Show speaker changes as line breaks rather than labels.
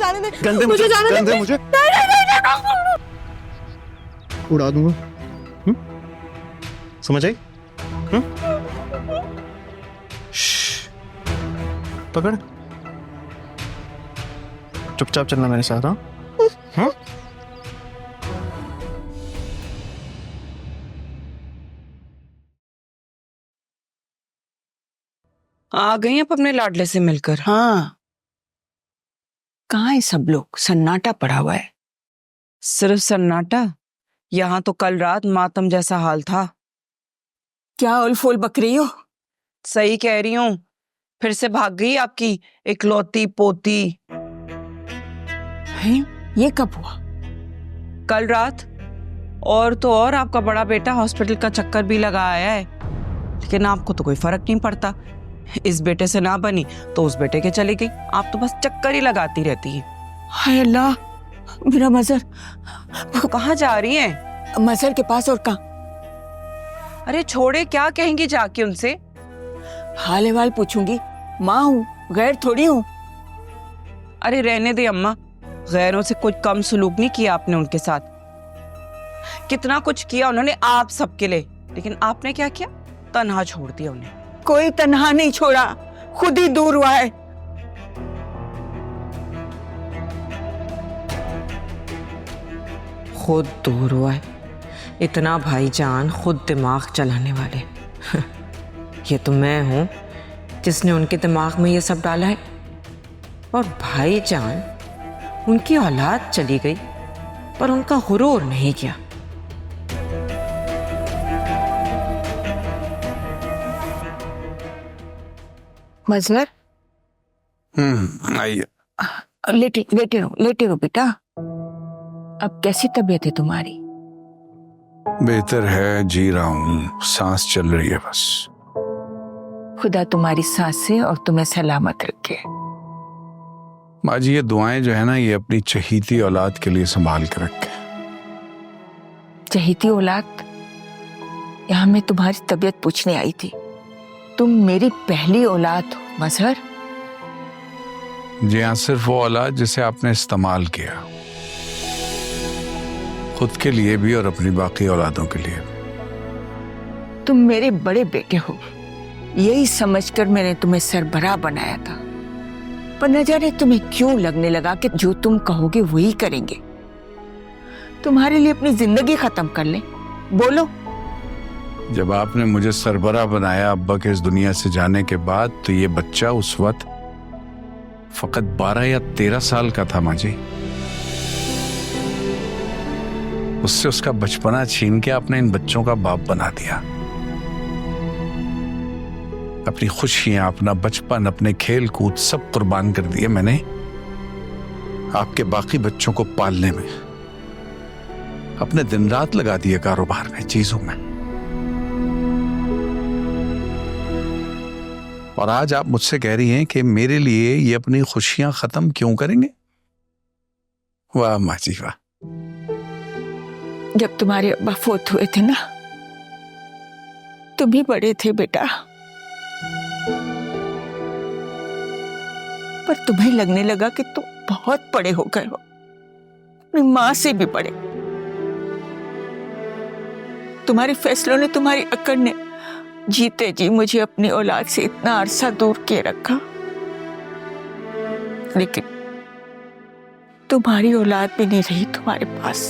जाने दे,
गंदे
मुझे जाने दे।
गंदे मुझे
नहीं।
उड़ा दूंगा। समझ आई? श्श्श, पकड़, चुपचाप चलना मेरे साथ। हाँ?
आ गई आप अपने लाडले से मिलकर?
हाँ, कहाँ है सब लोग? सन्नाटा पड़ा हुआ है।
सिर्फ सन्नाटा? यहाँ तो कल रात मातम जैसा हाल था।
क्या उलफोल बक रही हो?
सही कह रही हूँ, फिर से भाग गई आपकी इकलौती पोती।
हैं? ये कब हुआ?
कल रात। और तो और आपका बड़ा बेटा हॉस्पिटल का चक्कर भी लगा आया है, लेकिन आपको तो कोई फर्क नहीं पड़ता। इस बेटे से ना बनी तो उस बेटे के चली गई, आप तो बस चक्कर ही लगाती रहती है।
हाय अल्लाह, मेरा मजर।
कहाँ जा रही हैं?
मजर के पास। और कहाँ?
अरे छोड़े, क्या कहेंगी जाके उनसे?
हाल अहवाल पूछूंगी। माँ हूँ, गैर थोड़ी हूँ।
अरे रहने दे अम्मा, गैरों से कुछ कम सलूक नहीं किया आपने उनके साथ। कितना कुछ किया उन्होंने आप सबके लिए, लेकिन आपने क्या किया? तन्हा छोड़ दिया उन्हें।
कोई तन्हा नहीं छोड़ा, खुद ही दूर हुआ है।
खुद दूर हुआ है? इतना भाईजान, खुद दिमाग चलाने वाले। ये तो मैं हूं जिसने उनके दिमाग में ये सब डाला है। और भाईजान, उनकी औलाद चली गई पर उनका गुरूर नहीं किया।
मजहर,
आइए।
लेटे हो बेटा। अब कैसी तबीयत है तुम्हारी?
बेहतर है, जी रहा हूँ, सांस चल रही है बस।
खुदा तुम्हारी सांसें और तुम्हें सलामत रखे।
माँ जी, ये दुआएं जो है ना, ये अपनी चहीती औलाद के लिए संभाल के रखे।
चहीती औलाद? यहाँ मैं तुम्हारी तबीयत पूछने आई थी। तुम मेरी पहली औलाद हो मजहर।
जी हाँ, सिर्फ वो औलाद जिसे आपने इस्तेमाल किया, खुद के लिए भी और अपनी बाकी औलादों के लिए भी।
तुम मेरे बड़े बेटे हो, यही समझकर मैंने तुम्हें सरबराह बनाया था। पर न जाने तुम्हें क्यों लगने लगा कि जो तुम कहोगे वही करेंगे। तुम्हारे लिए अपनी जिंदगी खत्म कर ले। बोलो।
जब आपने मुझे सरबराह बनाया अब्बा के इस दुनिया से जाने के बाद, तो ये बच्चा उस वक्त फकत 12 या 13 साल का था माँ जी। उससे उसका बचपना छीन के आपने इन बच्चों का बाप बना दिया। अपनी खुशियां, अपना बचपन, अपने खेल कूद सब कुर्बान कर दिए मैंने आपके बाकी बच्चों को पालने में। अपने दिन रात लगा दिए कारोबार में, चीजों में। और आज आप मुझसे कह रही हैं कि मेरे लिए ये अपनी खुशियां खत्म क्यों करेंगे? वाह माँ जी वाह।
जब तुम्हारे अब्बा फोत हुए थे ना, तुम भी बड़े थे बेटा, पर तुम्हें लगने लगा कि तुम बहुत बड़े हो गए हो, अपनी माँ से भी बड़े। तुम्हारे फैसलों ने, तुम्हारी अकड़ ने जीते जी मुझे अपनी औलाद से इतना अरसा दूर किए रखा। लेकिन तुम्हारी औलाद भी नहीं रही तुम्हारे पास।